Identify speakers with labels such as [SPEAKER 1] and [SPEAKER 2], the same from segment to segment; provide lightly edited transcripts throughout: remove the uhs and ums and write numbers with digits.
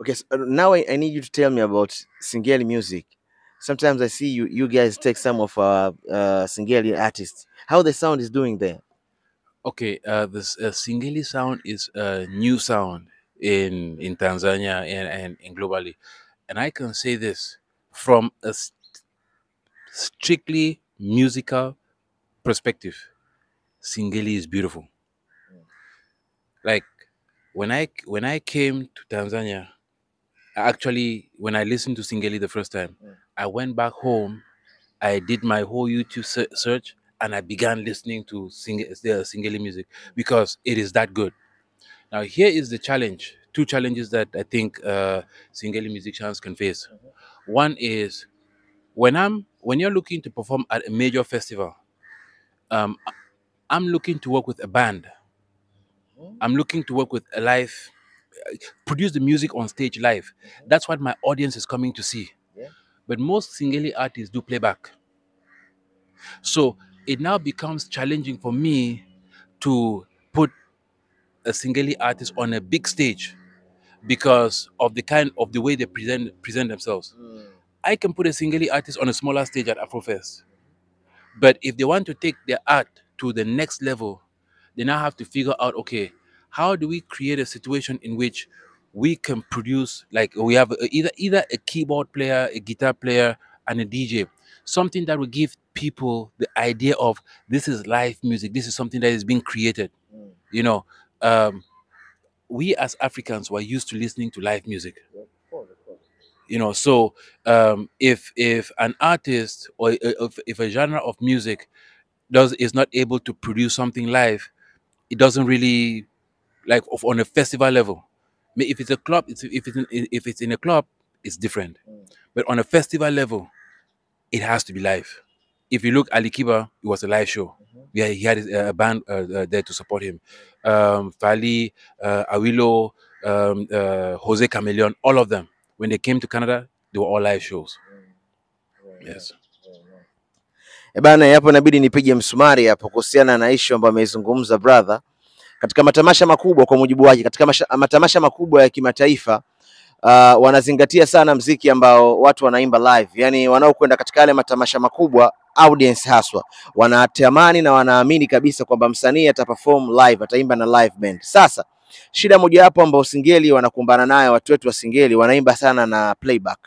[SPEAKER 1] Okay, so now I need you to tell me about Singeli music. Sometimes I see you guys take some of Singeli artists. How the sound is doing there?
[SPEAKER 2] Okay, this Singeli sound is a new sound in Tanzania and globally, and I can say this from a strictly musical perspective. Singeli is beautiful. Like when I came to Tanzania, actually when I listened to Singeli the first time, I went back home. I did my whole YouTube search and I began listening to the Singeli music because it is that good. Now, here is the challenge. Two challenges that I think Singeli musicians can face. One is when you're looking to perform at a major festival. Um, I'm looking to work with a band. I'm looking to work with a live, produce the music on stage live. That's what my audience is coming to see. But most Singeli artists do playback, so it now becomes challenging for me to put a Singeli artist on a big stage because of the way they present themselves. I can put a Singeli artist on a smaller stage at Afrofest, but if they want to take their art to the next level, they now have to figure out, okay, how do we create a situation in which we can produce, like we have either a keyboard player, a guitar player, and a DJ, something that will give people the idea of this is live music, this is something that is being created. You know, um, we as Africans were used to listening to live music. So if an artist or if a genre of music does is not able to produce something live, it doesn't really on a festival level. If it's a club, if it's in a club, it's different. But on a festival level, it has to be live. If you look Alikiba, it was a live show. Yeah, he had a band there to support him. Fali, Awilo, Jose Chameleon, all of them. When they came to Canada, they were all live shows. Yes.
[SPEAKER 1] Bana, hapo inabidi nipige msumari hapo kuhusiana na issue ambayo ameizungumza brother. Katika matamasha makubwa, kwa mujibu wake, katika matamasha makubwa ya kimataifa wanazingatia sana mziki ambao watu wanaimba live. Yani wanaokwenda katika yale matamasha makubwa, audience haswa wanatamani na wanaamini kabisa kwamba msanii ataperform live, ataimba na live band. Sasa shida moja hapo ambao Singeli wanakumbana nayo, watu wetu wa Singeli wanaimba sana na playback,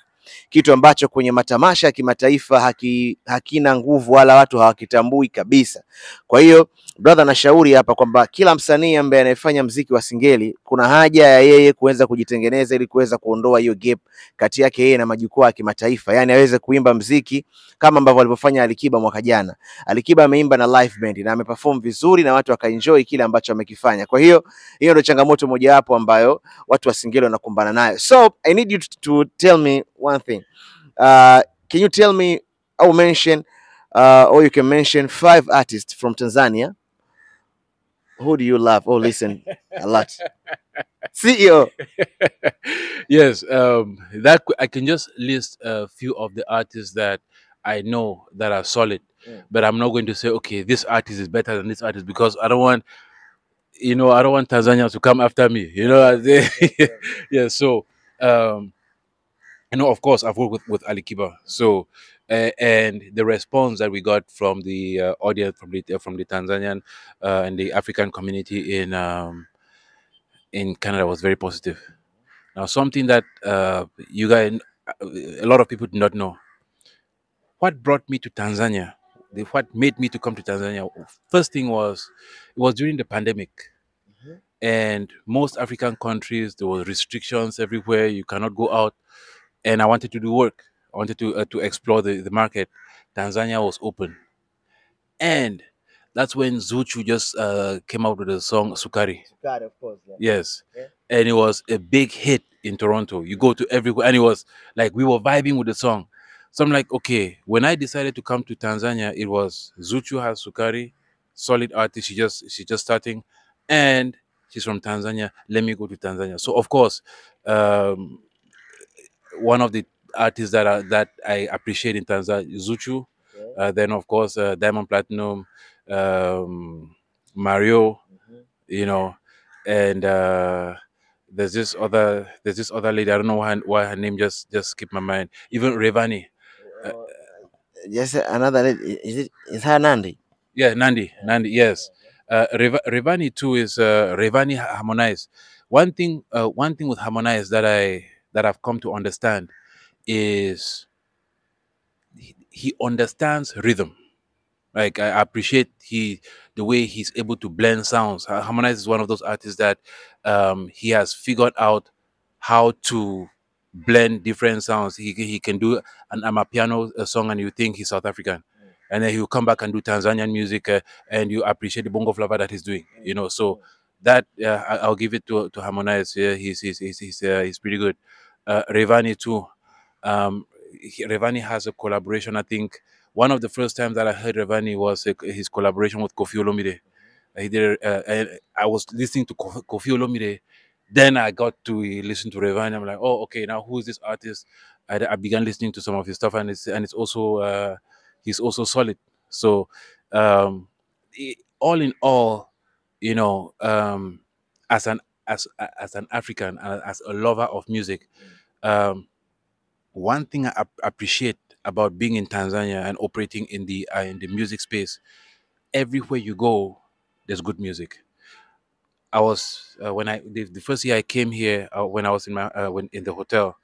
[SPEAKER 1] kitu ambacho kwenye matamasha ya kimataifa hakina nguvu wala watu hawakitambui kabisa. Kwa hiyo brother, nashauri hapa kwamba kila msanii ambaye anayefanya mziki wa Singeli kuna haja ya yeye kuweza kujitengeneza ili kuweza kuondoa hiyo gap kati yake yeye na majukwaa ya kimataifa, yani aweze kuimba mziki kama ambavyo alivyofanya Alikiba mwaka jana. Alikiba ameimba na live band na ameperform vizuri na watu wakaenjoy kile ambacho amekifanya. Kwa hiyo hiyo ndio changamoto moja hapo ambayo watu wa Singeli wanakumbana nayo. So I need you to tell me one thing. Can you tell me or mention or you can mention 5 artists from Tanzania who do you love or listen a lot? CEO.
[SPEAKER 2] Yes, I can just list a few of the artists that I know that are solid, but I'm not going to say okay, this artist is better than this artist because I don't want Tanzania to come after me. Yeah. So um, of course, I've worked with Ali Kiba. So, and the response that we got from the audience from the Tanzanian and the African community in Canada was very positive. Now, something that you guys, a lot of people do not know. What brought me to Tanzania? What made me to come to Tanzania? First thing was, it was during the pandemic, and most African countries there were restrictions everywhere. You cannot go out, and I wanted to do work. I wanted to explore the market. Tanzania was open, and that's when Zuchu just came out with the song Sukari.
[SPEAKER 1] Sukari, of course. Yeah.
[SPEAKER 2] Yes.
[SPEAKER 1] Yeah.
[SPEAKER 2] And it was a big hit in Toronto. You go to everywhere, and it was like we were vibing with the song. So I'm like, okay. When I decided to come to Tanzania, it was Zuchu has Sukari, solid artist. She's just starting, and she's from Tanzania. Let me go to Tanzania. So of course, um, one of the artists that I appreciate in Tanzania is Zuchu. Then of course Diamond Platinum, Mario, you know, and there's this other lady. I don't know why her name just skipped my mind. Even Revani. Uh,
[SPEAKER 1] Just another. Is her Nandi?
[SPEAKER 2] yeah, Nandi. Yes. Revani too is Revani Harmonize. One thing with Harmonize that I've come to understand is he understands rhythm. Like I appreciate the way he's able to blend sounds. Harmonize is one of those artists that he has figured out how to blend different sounds. He can do an amapiano song and you think he's South African, and then he'll come back and do Tanzanian music and you appreciate the bongo flavor that he's doing. So that I'll give it to Harmonize. Yeah, he's pretty good. Revani too. Revani has a collaboration. I think one of the first times that I heard Revani was his collaboration with Kofi Olomide. He did. And I was listening to Kofi Olomide. Then I got to listen to Revani. I'm like, oh, okay. Now who is this artist? I began listening to some of his stuff, and it's also he's also solid. So, all in all, you know, as an as an African, as a lover of music, um, one thing I appreciate about being in Tanzania and operating in the music space, everywhere you go, there's good music. I was when I the first year I came here when I was in my when in the hotel,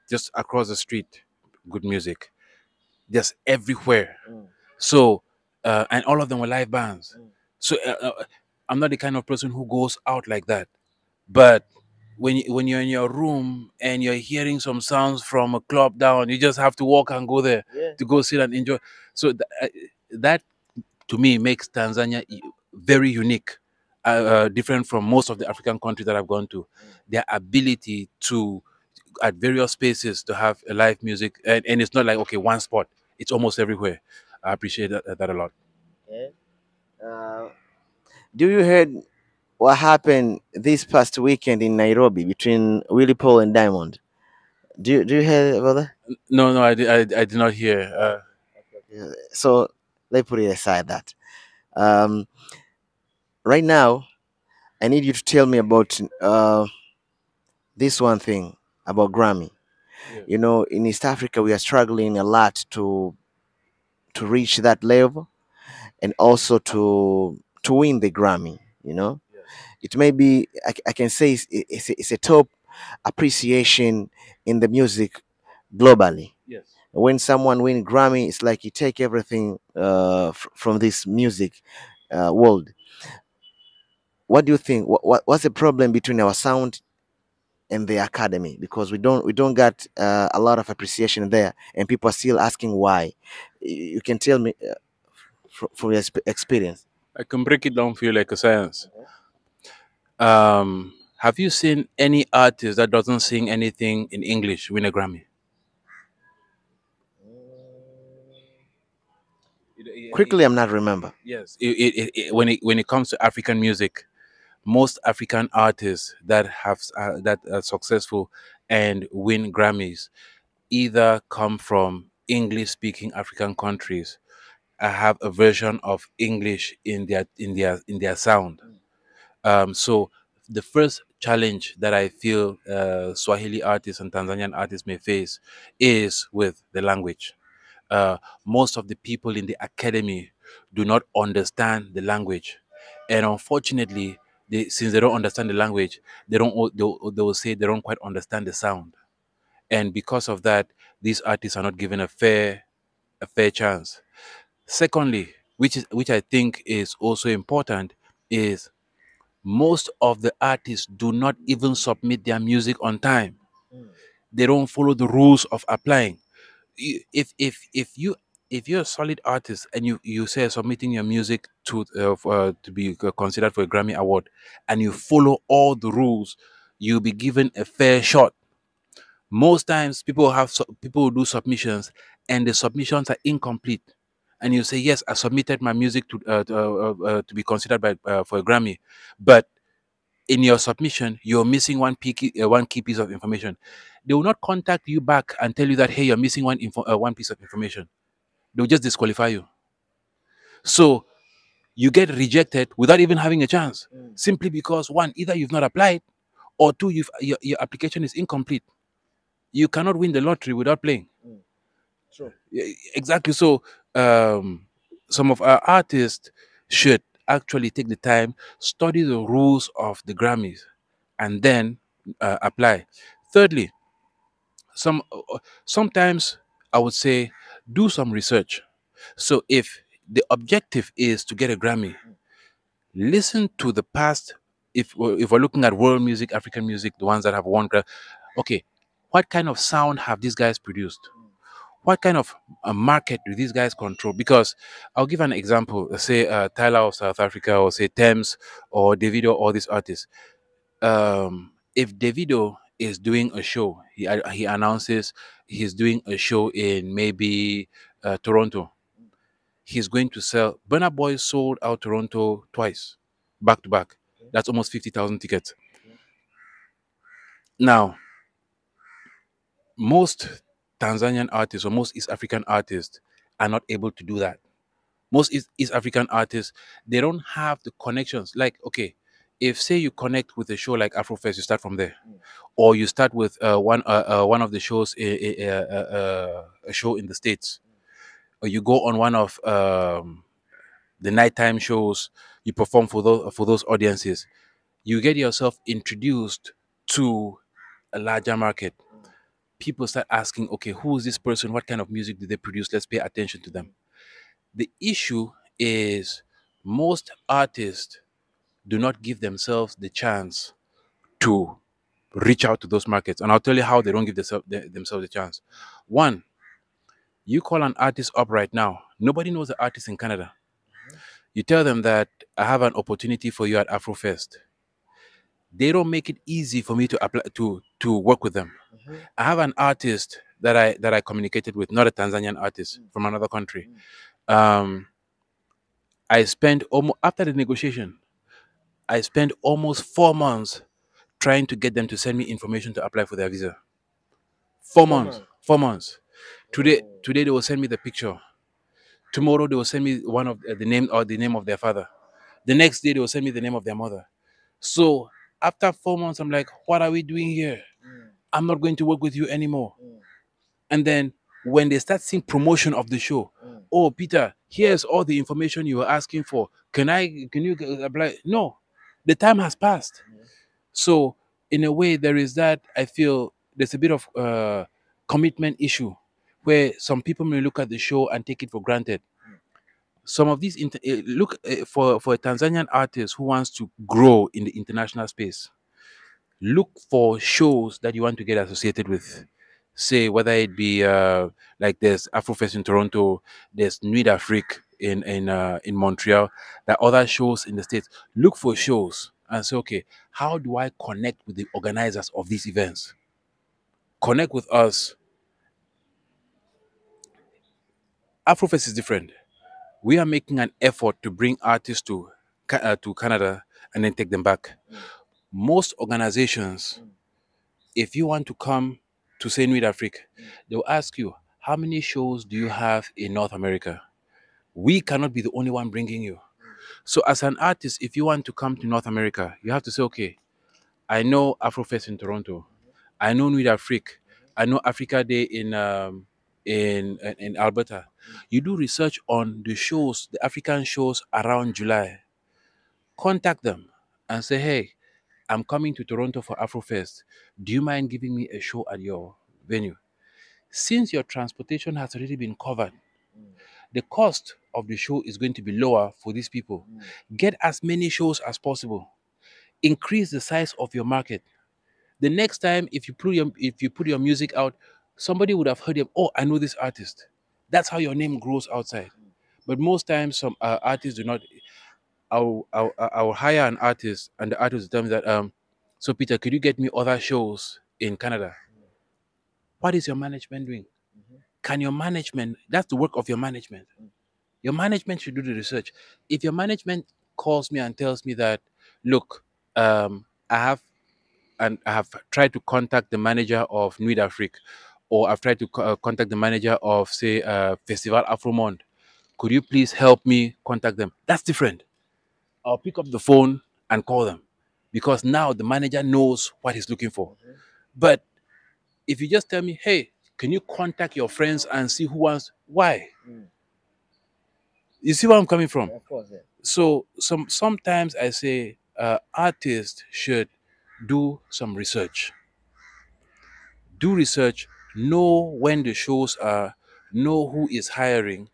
[SPEAKER 2] just across the street, good music, just everywhere. So and all of them were live bands. So I'm not the kind of person who goes out like that. But when you're in your room and you're hearing some sounds from a club down, you just have to walk and go there to go sit and enjoy. So that to me makes Tanzania very unique, different from most of the African countries that I've gone to. Their ability to at various spaces to have a live music, and it's not like okay one spot; it's almost everywhere. I appreciate that a lot.
[SPEAKER 1] Uh, do you heard what happened this past weekend in Nairobi between Willie Paul and Diamond? Do you hear about that?
[SPEAKER 2] No, no, I did not hear.
[SPEAKER 1] Yeah, so let's put it aside that. Um, right now, I need you to tell me about this one thing about Grammy.
[SPEAKER 2] Yeah.
[SPEAKER 1] You know, in East Africa, we are struggling a lot to reach that level and also to win the Grammy. You know,
[SPEAKER 2] Yes.
[SPEAKER 1] it may be I can say it's a top appreciation in the music globally.
[SPEAKER 2] Yes.
[SPEAKER 1] When someone win Grammy, it's like you take everything from this music world. What do you think? What's the problem between our sound and the academy? Because we don't got a lot of appreciation there, and people are still asking why. You can tell me from your experience.
[SPEAKER 2] I can break it down for you like a science. Have you seen any artist that doesn't sing anything in English win a Grammy?
[SPEAKER 1] Quickly, I'm not remember.
[SPEAKER 2] Yes. When it comes to African music, most African artists that are successful and win Grammys either come from English-speaking African countries. Have a version of English in their sound. So the first challenge that I feel Swahili artists and Tanzanian artists may face is with the language. Most of the people in the academy do not understand the language, and unfortunately, since they don't understand the language, they will say they don't quite understand the sound, and because of that, these artists are not given a fair chance. Secondly, which I think is also important, is most of the artists do not even submit their music on time. They don't follow the rules of applying. If you're a solid artist and you say submitting your music to be considered for a Grammy award, and you follow all the rules, you'll be given a fair shot. Most times people will do submissions and the submissions are incomplete, and you say yes, I submitted my music to be considered for a Grammy, but in your submission, you're missing one key piece of information. They will not contact you back and tell you that, hey, you're missing one piece of information. They'll just disqualify you. So you get rejected without even having a chance, simply because one, either you've not applied, or two, your application is incomplete. You cannot win the lottery without playing.
[SPEAKER 1] True.
[SPEAKER 2] Exactly. So some of our artists should actually take the time, study the rules of the Grammys, and then apply. Thirdly, sometimes I would say do some research. So if the objective is to get a Grammy, listen to the past. If we're looking at world music, African music, the ones that have won, okay, what kind of sound have these guys produced? What kind of market do these guys control? Because I'll give an example. Say Tyler of South Africa, or say Thames, or Davido, all these artists. If Davido is doing a show, he announces he's doing a show in maybe Toronto. He's going to sell. Burna Boy sold out Toronto twice, back to back. That's almost 50,000 tickets. Now, most Tanzanian artists or most East African artists are not able to do that. Most East African artists, they don't have the connections. Like, okay, if say you connect with a show like Afrofest, you start from there, or you start with one of the shows, a show in the States, or you go on one of the nighttime shows, you perform for those audiences, you get yourself introduced to a larger market. People start asking, okay, who is this person? What kind of music do they produce? Let's pay attention to them. The issue is most artists do not give themselves the chance to reach out to those markets. And I'll tell you how they don't give themselves the chance. One, you call an artist up right now, nobody knows the artist in Canada. You tell them that I have an opportunity for you at Afrofest. They don't make it easy for me to apply to work with them. I have an artist that I communicated with, not a Tanzanian artist from another country. Um, I spent almost after the negotiation, I spent almost 4 months trying to get them to send me information to apply for their visa. 4 months. 4 months. Today they will send me the picture. Tomorrow they will send me one of the name of their father. The next day they will send me the name of their mother. So after 4 months, I'm like, what are we doing here? I'm not going to work with you anymore. And then when they start seeing promotion of the show, oh Peter, here's all the information you were asking for. Can you apply? No, the time has passed. So in a way, there is that. I feel there's a bit of commitment issue where some people may look at the show and take it for granted. Some of these look for a Tanzanian artist who wants to grow in the international space. Look for shows that you want to get associated with. Say whether it be like there's Afrofest in Toronto, there's Nuit d'Afrique in Montreal, there are other shows in the States. Look for shows and say, okay, how do I connect with the organizers of these events? Connect with us. Afrofest is different. We are making an effort to bring artists to Canada and then take them back. Most organizations, if you want to come to say Nuit d'Afrique, they'll ask you, how many shows do you have in North America? We cannot be the only one bringing you. So as an artist, if you want to come to North America, you have to say, okay, I know Afrofest in Toronto. I know Nuit d'Afrique. I know Africa Day in Alberta. You do research on the shows, the African shows around July. Contact them and say, hey, I'm coming to Toronto for Afrofest. Do you mind giving me a show at your venue? Since your transportation has already been covered, the cost of the show is going to be lower for these people. Get as many shows as possible. Increase the size of your market. The next time, if you put your music out, somebody would have heard him. Oh, I know this artist. That's how your name grows outside. But most times, some artists do not. I'll hire an artist, and the artist will tell me that so Peter, could you get me other shows in Canada? What is your management doing? Can your management? That's the work of your management. Your management should do the research. If your management calls me and tells me that, look, I have I have tried to contact the manager of Nuit d'Afrique, or I've tried to contact the manager of, say, Festival Afro. Could you please help me contact them? That's different. I'll pick up the phone and call them. because now the manager knows what he's looking for. But if you just tell me, hey, can you contact your friends and see who wants, why? You see where I'm coming from?
[SPEAKER 1] Of course, yeah.
[SPEAKER 2] So sometimes I say artists should do some research. Do research, know when the shows are, know who is hiring,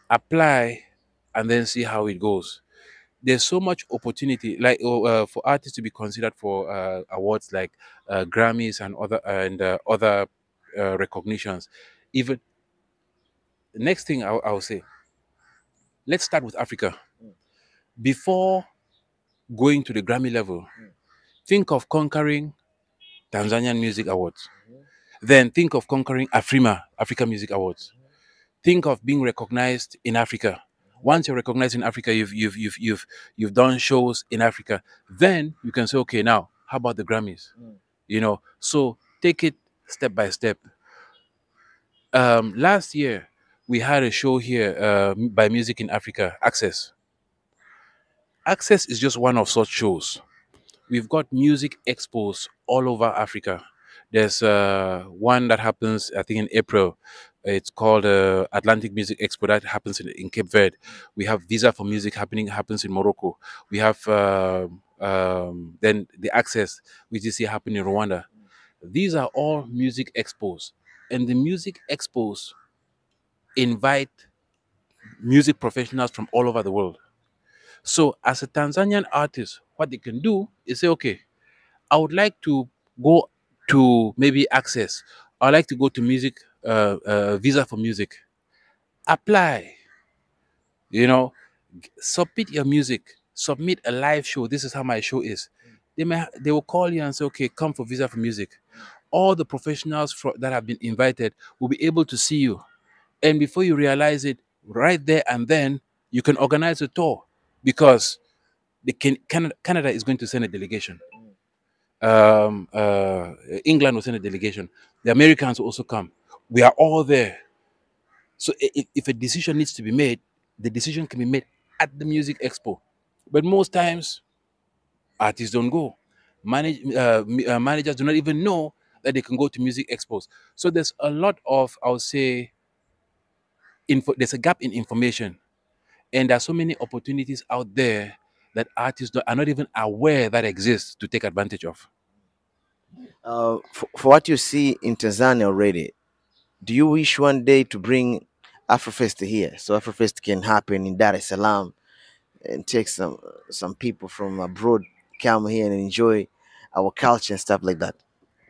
[SPEAKER 2] apply, and then see how it goes. There's so much opportunity, like for artists to be considered for awards like Grammys and other recognitions. Even the next thing I'll say, let's start with Africa. Before going to the Grammy level, think of conquering Tanzanian Music Awards. Then think of conquering Africa Music Awards. Think of being recognized in Africa. Once you're recognized in Africa, you've done shows in Africa. Then you can say, okay, now how about the Grammys? So take it step by step. Last year we had a show here by Music in Africa, Access. Access is just one of such shows. We've got music expos all over Africa. There's one that happens, I think, in April. It's called Atlantic Music Expo. That happens in Cape Verde. We have Visa for Music happens in Morocco. We have then the Access, which is here happening in Rwanda. These are all music expos, and the music expos invite music professionals from all over the world. So, as a Tanzanian artist, what they can do is say, okay, I would like to go to maybe Access. I'd like to go to music, Visa for Music. Apply, you know, submit your music, submit a live show. This is how my show is. They will call you and say, okay, come for Visa for Music. All the professionals that have been invited will be able to see you. And before you realize it, right there and then, you can organize a tour because Canada is going to send a delegation. England will send a delegation. The Americans will also come. We are all there. So if a decision needs to be made, the decision can be made at the music expo. But most times, artists don't go. Managers do not even know that they can go to music expos. So there's a lot of, I would say, there's a gap in information. And there are so many opportunities out there that artists are not even aware that exist to take advantage of.
[SPEAKER 1] For what you see in Tanzania already, do you wish one day to bring Afrofest here so Afrofest can happen in Dar es Salaam and take some people from abroad come here and enjoy our culture and stuff like that?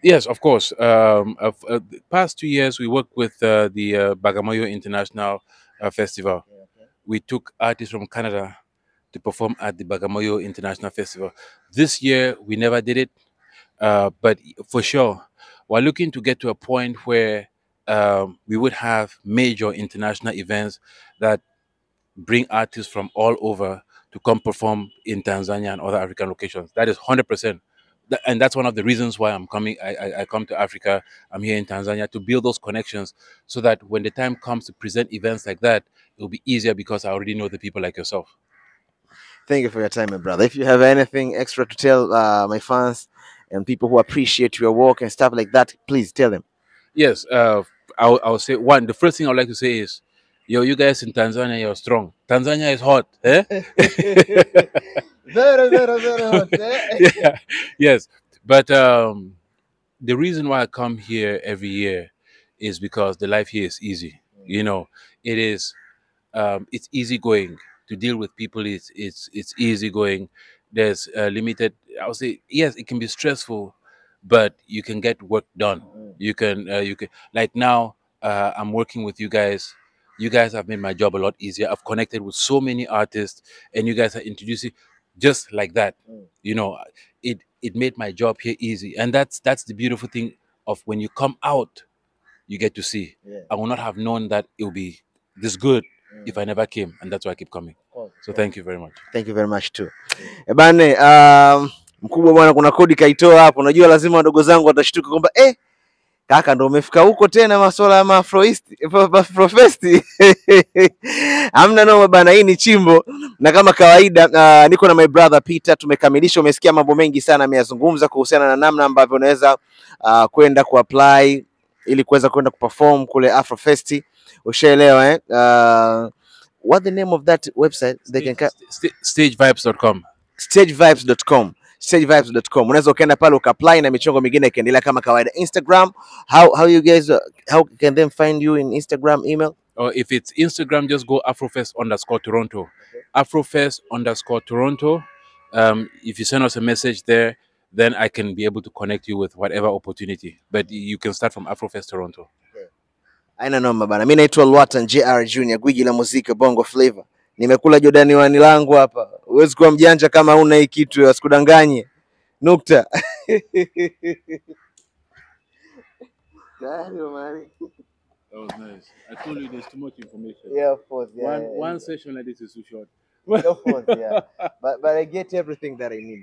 [SPEAKER 2] Yes, of course. The past 2 years, we worked with the Bagamoyo International Festival. We took artists from Canada to perform at the Bagamoyo International Festival. This year, we never did it, but for sure, we're looking to get to a point where we would have major international events that bring artists from all over to come perform in Tanzania and other African locations. That is 100%. And that's one of the reasons why I'm coming. I come to Africa. I'm here in Tanzania to build those connections so that when the time comes to present events like that, it'll be easier because I already know the people like yourself.
[SPEAKER 1] Thank you for your time, my brother. If you have anything extra to tell my fans and people who appreciate your work and stuff like that, please tell them.
[SPEAKER 2] Yes, I'll say one. The first thing I'd like to say is, yo, you guys in Tanzania, you're strong. Tanzania is hot, eh?
[SPEAKER 1] Very hot.
[SPEAKER 2] Yeah, yes. But the reason why I come here every year is because the life here is easy. It is it's easy going to deal with people. It's easy going. There's limited. I would say yes, it can be stressful, but you can get work done. You can like now. I'm working with you guys. You guys have made my job a lot easier. I've connected with so many artists, and you guys are introducing just like that. It made my job here easy, and that's the beautiful thing of when you come out, you get to see.
[SPEAKER 1] Yeah.
[SPEAKER 2] I would not have known that it will be this good if I never came, and that's why I keep coming. So thank you very much.
[SPEAKER 1] Thank you very much too. Bane, mkubwa bwana, kuna kodi kaitoa hapo. Unajua lazima wadogo zangu watashtuka kwamba Kaka, ndo umefika huko tena masuala ya Afrofest. Hamna noma bana, hii ni chimbo na kama kawaida niko na my brother Peter. Tumekamilisha, umesikia mambo mengi sana ameyazungumza kuhusiana na namna ambavyo unaweza kwenda kuapply ili kuweza kwenda kuperform kule Afrofest. Ushaelewa what the name of that website?
[SPEAKER 2] Stagevibes.com.
[SPEAKER 1] Stagevibes.com. Unaweza ukaenda pale ukaapply na michongo mingine ikaendelea kama kawaida. Instagram, how you guys how can them find you in Instagram, email?
[SPEAKER 2] Or if it's Instagram, just go Afrofest_Toronto. Okay. Afrofest_Toronto. If you send us a message there, then I can be able to connect you with whatever opportunity. But you can start from Afrofest Toronto.
[SPEAKER 1] Okay. Aina noma bana. Mimi naitwa Lwatan JR Junior, gwiji la muziki Bongo Flavor. Nimekula Jordani wani langu hapa. Huwezi kuwa mjanja kama una hii kitu, asikudanganye. Nukta.
[SPEAKER 2] That was nice. I told you there's too much information.
[SPEAKER 1] Yeah, of course. Yeah,
[SPEAKER 2] one session like this is too short.
[SPEAKER 1] Of course, yeah. But I get everything that I need.